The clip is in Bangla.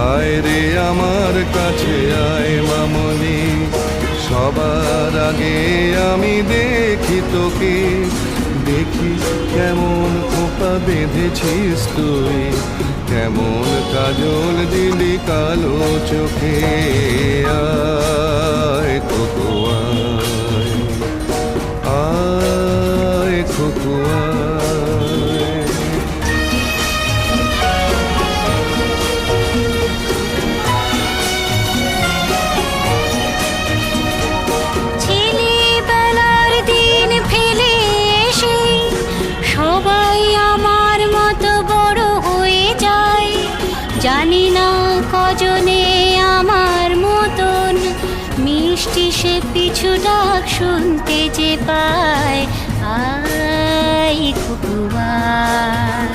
আয় রে আমার কাছে আয় মামনি, সবার আগে আমি দেখি তোকে। দেখি কেমন খোপা বেঁধেছিস তুই, কেমন কাজল দিলি কালো চোখে। আয় খোকো আয়, আয় খোকো আয়। ছেলেবেলার দিন ফেলে এসে সবাই আমার মতো বড় হয়ে যায়। জানি না কজনে আমার মতন মিষ্টি সে পিছু ডাক শুনতে যে পায়। আয় খোকো আয়।